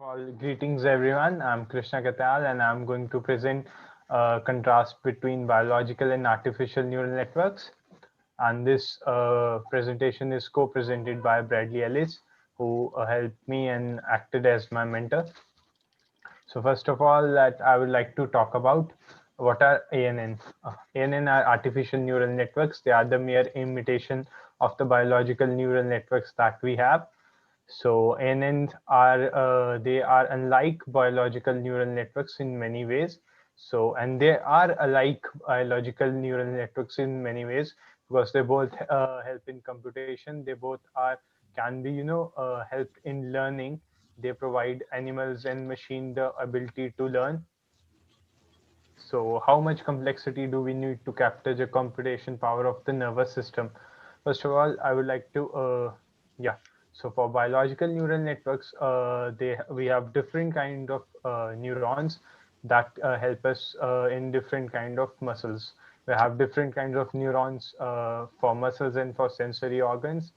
All greetings everyone. I'm Krishna Katyal and I'm going to present a contrast between biological and artificial neural networks. And this presentation is co-presented by Bradley Ellis, who helped me and acted as my mentor. So first of all, that I would like to talk about what are ANNs. ANN are artificial neural networks. They are the mere imitation of the biological neural networks that we have. So ANNs are they are unlike biological neural networks in many ways. So and they are alike biological neural networks in many ways because they both help in computation. They both are can be help in learning. They provide animals and machine the ability to learn. So how much complexity do we need to capture the computation power of the nervous system? First of all, I would like to, yeah. So for biological neural networks, we have different kind of neurons that help us in different kind of muscles. We have different kinds of neurons for muscles and for sensory organs.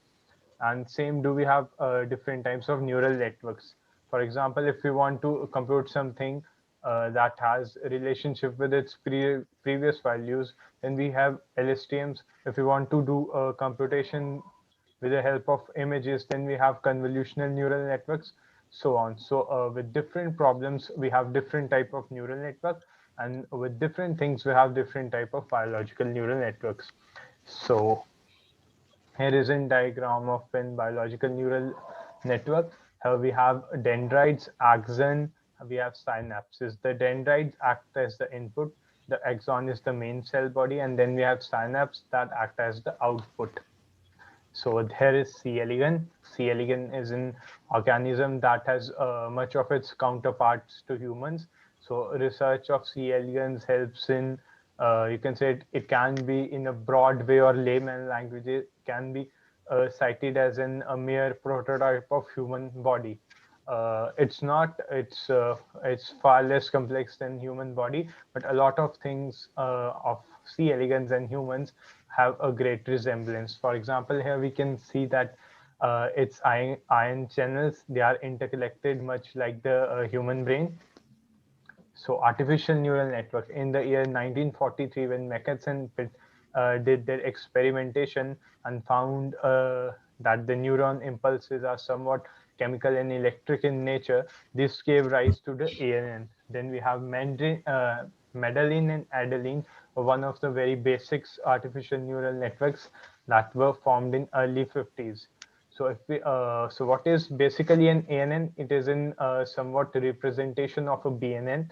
And same do we have different types of neural networks. For example, if we want to compute something that has a relationship with its previous values, then we have LSTMs. If we want to do a computation with the help of images, then we have convolutional neural networks, so on. So with different problems, we have different type of neural network, and with different things, we have different type of biological neural networks. So here is a diagram of a biological neural network. Here we have dendrites, axon, we have synapses. The dendrites act as the input, the axon is the main cell body, and then we have synapse that act as the output. So here is C. elegans. C. elegans is an organism that has much of its counterparts to humans. So research of C. elegans helps in, you can say it can be in a broad way or layman language, it can be cited as a mere prototype of human body. It's not, it's far less complex than human body, but a lot of things of C. elegans and humans have a great resemblance. For example, here we can see that its ion channels, they are interconnected much like the human brain. So artificial neural network in the year 1943, when Mechatz and Pitt did their experimentation and found that the neuron impulses are somewhat chemical and electric in nature, this gave rise to the ANN. Then we have Madeline and Adeline, one of the very basics artificial neural networks that were formed in early 50s. So if we, so what is basically an ANN? It is in somewhat representation of a BNN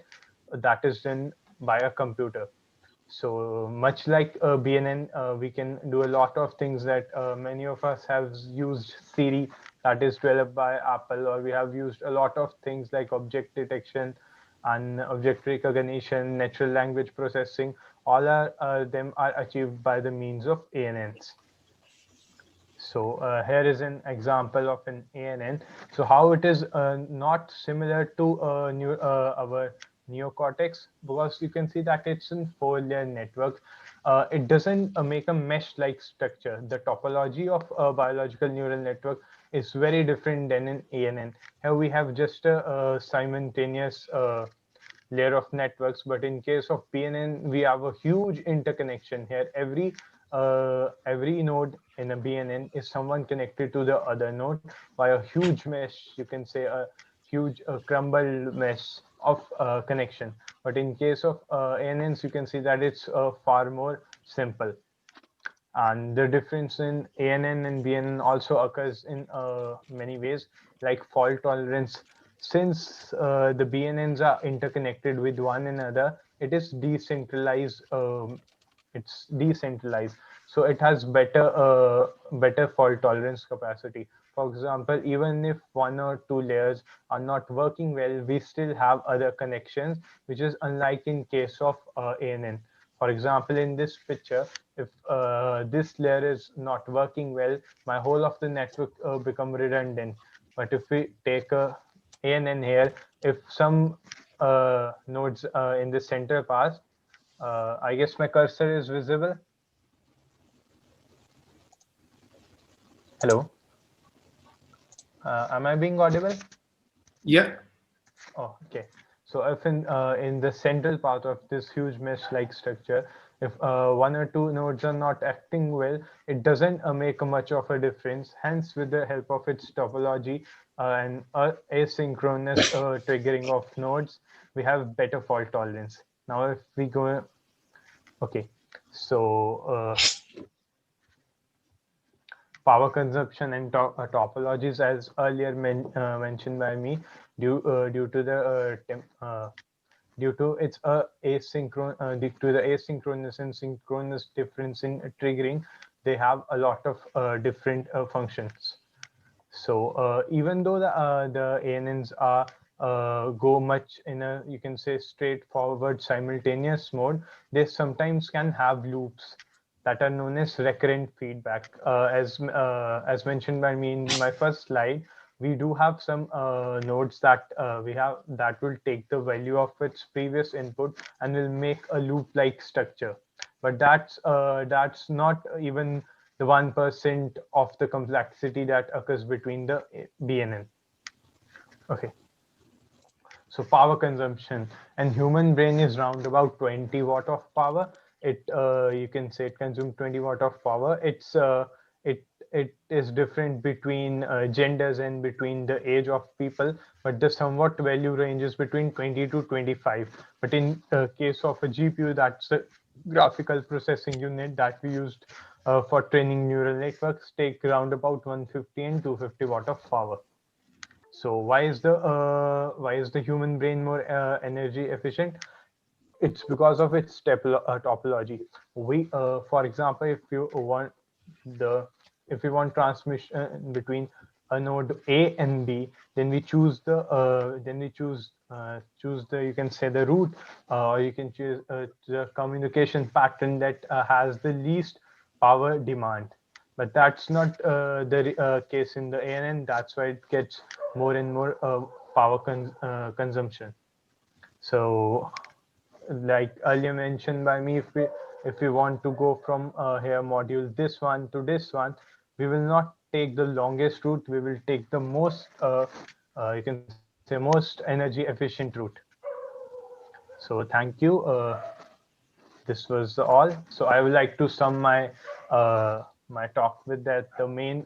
that is done by a computer. So much like a BNN, we can do a lot of things that many of us have used Siri that is developed by Apple, or we have used a lot of things like object detection and object recognition, natural language processing. All are them are achieved by the means of ANNs. So here is an example of an ANN. So how it is not similar to our neocortex, because you can see that it's in 4-layer network. It doesn't make a mesh-like structure. The topology of a biological neural network is very different than an ANN. Here we have just a simultaneous layer of networks, but in case of BNN, we have a huge interconnection here. Every node in a BNN is someone connected to the other node by a huge mesh. You can say a huge crumbled mesh of connection. But in case of ANNs, you can see that it's far more simple. And the difference in ANN and BNN also occurs in many ways, like fault tolerance. Since the BNNs are interconnected with one another, it is decentralized. It's decentralized, so it has better fault tolerance capacity. For example, even if 1 or 2 layers are not working well, we still have other connections, which is unlike in case of ANN. For example, in this picture, if this layer is not working well, my whole of the network become redundant. But if we take a ANN here, if some nodes in the center pass, I guess my cursor is visible. Hello. Am I being audible? Yeah. Oh, okay. So if in the central part of this huge mesh-like structure, if one or two nodes are not acting well, it doesn't make much of a difference. Hence, with the help of its topology and asynchronous triggering of nodes, we have better fault tolerance. Now, if we go, okay, so power consumption and topologies, as earlier mentioned by me, due to the due to its due to the asynchronous and synchronous difference in triggering, they have a lot of different functions. So even though the ANNs are go much in a, you can say, straightforward simultaneous mode, they sometimes can have loops that are known as recurrent feedback. As mentioned by me in my first slide, we do have some nodes that we have that will take the value of its previous input and will make a loop-like structure. But that's not even the 1% of the complexity that occurs between the BNN. Okay. So power consumption, and human brain is round about 20 watt of power. It you can say it consumes 20 watt of power. It is different between genders and between the age of people, but the somewhat value ranges between 20 to 25. But in case of a GPU, that's a graphical processing unit that we used for training neural networks, take around about 150 and 250 watt of power. So why is the human brain more energy efficient? It's because of its topology. We, for example, the if you want transmission between a node A and B, then we choose choose the, you can say, the route, or you can choose the communication pattern that has the least power demand. But that's not the case in the ANN. That's why it gets more and more power consumption. So, like earlier mentioned by me, if we want to go from here module this one to this one, we will not take the longest route. We will take the most you can say most energy efficient route. So thank you. This was all. So I would like to sum my talk with that the main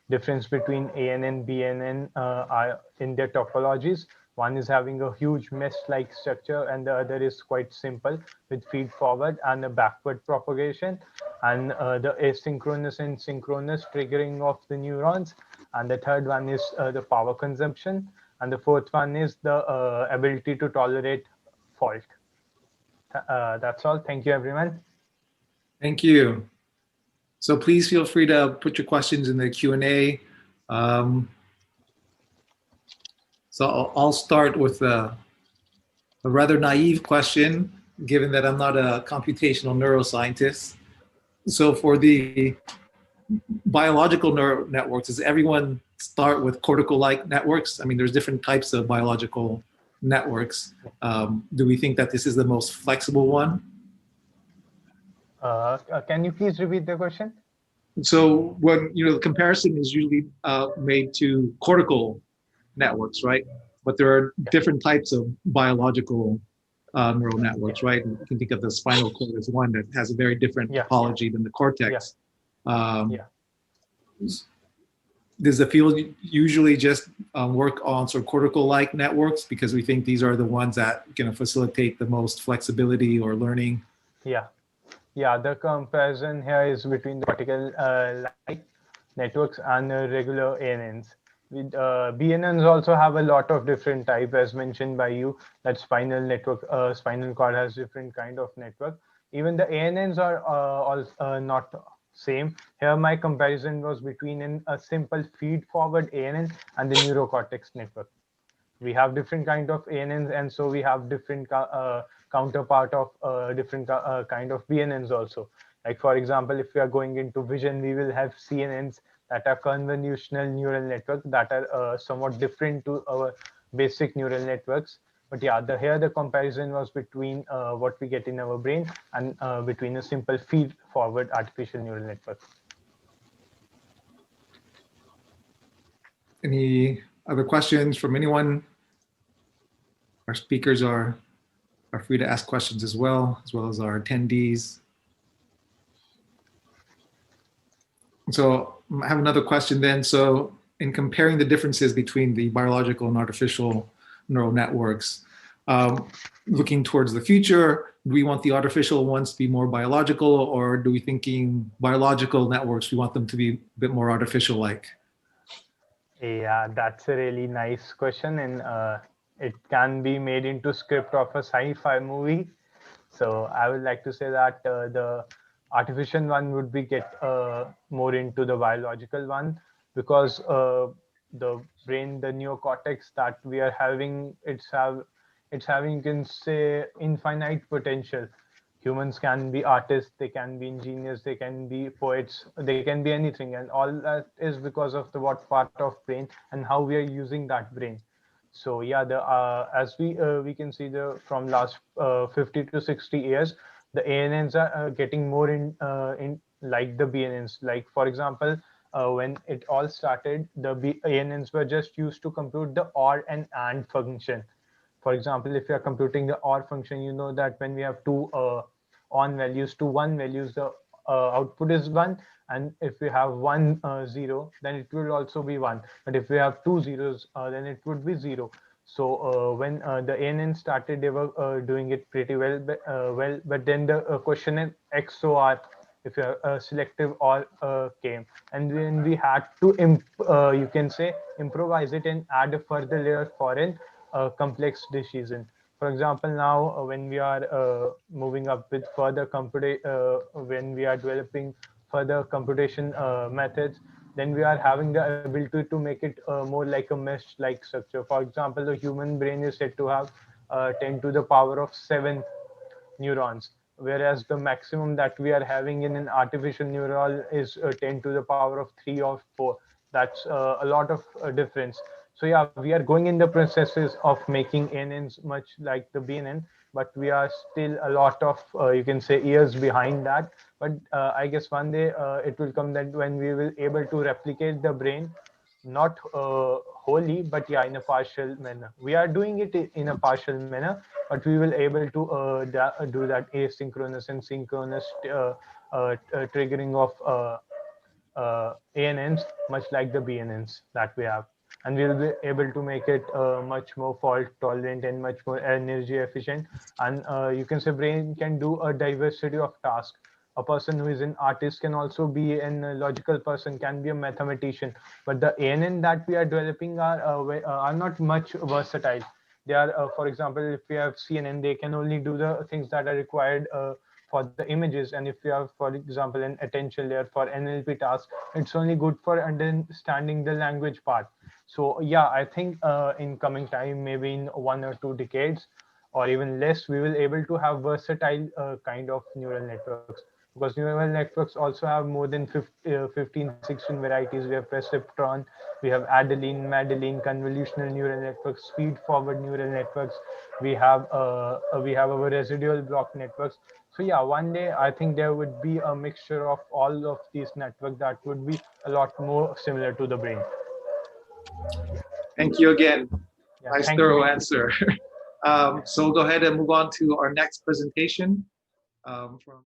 difference between AN and BNN are in their topologies. One is having a huge mesh-like structure, and the other is quite simple with feed forward and a backward propagation, and the asynchronous and synchronous triggering of the neurons. And the third one is the power consumption, and the fourth one is the ability to tolerate fault. That's all. Thank you, everyone. Thank you. So please feel free to put your questions in the Q&A. So I'll start with a rather naive question, given that I'm not a computational neuroscientist. So for the biological neural networks, does everyone start with cortical-like networks? I mean, there's different types of biological networks. Do we think that this is the most flexible one? Can you please repeat the question? So when, the comparison is usually made to cortical networks, right? But there are different types of biological neural networks, right? You can think of the spinal cord as one that has a very different topology than the cortex. Does the field usually just work on sort of cortical-like networks because we think these are the ones that can facilitate the most flexibility or learning? Yeah, the comparison here is between the cortical-like networks and regular ANNs. With BNNs also have a lot of different type, as mentioned by you, that spinal network, spinal cord has different kind of network. Even the ANNs are all not same. Here my comparison was between a simple feed-forward ANN and the neurocortex network. We have different kind of ANNs, and so we have different counterpart of different kind of BNNs also. Like for example, if we are going into vision, we will have CNNs that are convolutional neural network that are somewhat different to our basic neural networks. But yeah, here the comparison was between what we get in our brain and between a simple feed-forward artificial neural network. Any other questions from anyone? Our speakers are free to ask questions as well as our attendees. So I have another question then. So in comparing the differences between the biological and artificial neural networks, looking towards the future, do we want the artificial ones to be more biological, or do we thinking biological networks, we want them to be a bit more artificial-like? Yeah, that's a really nice question, and it can be made into script of a sci-fi movie. So I would like to say that the artificial one would be get more into the biological one, because the brain, the neocortex that we are having, it's having, you can say, infinite potential. Humans can be artists, they can be engineers, they can be poets, they can be anything, and all that is because of the what part of brain and how we are using that brain. So yeah, the as we can see the from last 50 to 60 years, the ANNs are getting more in like the BNNs. Like for example, when it all started, the ANNs were just used to compute the OR and AND function. For example, if you are computing the OR function, you know that when we have two on values, to one values, the output is one, and if we have one zero, then it will also be one. But if we have two zeros, then it would be zero. So when the ANN started, they were doing it pretty well. But then the question is XOR, if you selective OR came, and then we had to you can say improvise it and add a further layer for an complex decision. For example, now when we are moving up with further when we are developing further computation methods, then we are having the ability to make it more like a mesh-like structure. For example, the human brain is said to have 10 to the power of 7 neurons, whereas the maximum that we are having in an artificial neural is 10 to the power of 3 or 4. That's a lot of difference. So yeah, we are going in the processes of making ANNs much like the BNN, but we are still a lot of, you can say, years behind that. But I guess one day it will come that when we will able to replicate the brain, not wholly, but yeah, in a partial manner. We are doing it in a partial manner, but we will able to do that asynchronous and synchronous triggering of ANNs, much like the BNNs that we have. And we'll be able to make it much more fault tolerant and much more energy efficient. And you can say brain can do a diversity of tasks. A person who is an artist can also be a logical person, can be a mathematician. But the ANN that we are developing are not much versatile. They are, for example, if we have CNN, they can only do the things that are required for the images. And if you have, for example, an attention layer for NLP tasks, it's only good for understanding the language part. So yeah, I think in coming time, maybe in 1 or 2 decades, or even less, we will able to have versatile kind of neural networks, because neural networks also have more than 15, 16 varieties. We have perceptron, we have Adeline, Madeline, convolutional neural networks, feed forward neural networks. We have our residual block networks. So yeah, one day I think there would be a mixture of all of these networks that would be a lot more similar to the brain. Thank you again. Yeah, Nice thorough answer. So we'll go ahead and move on to our next presentation from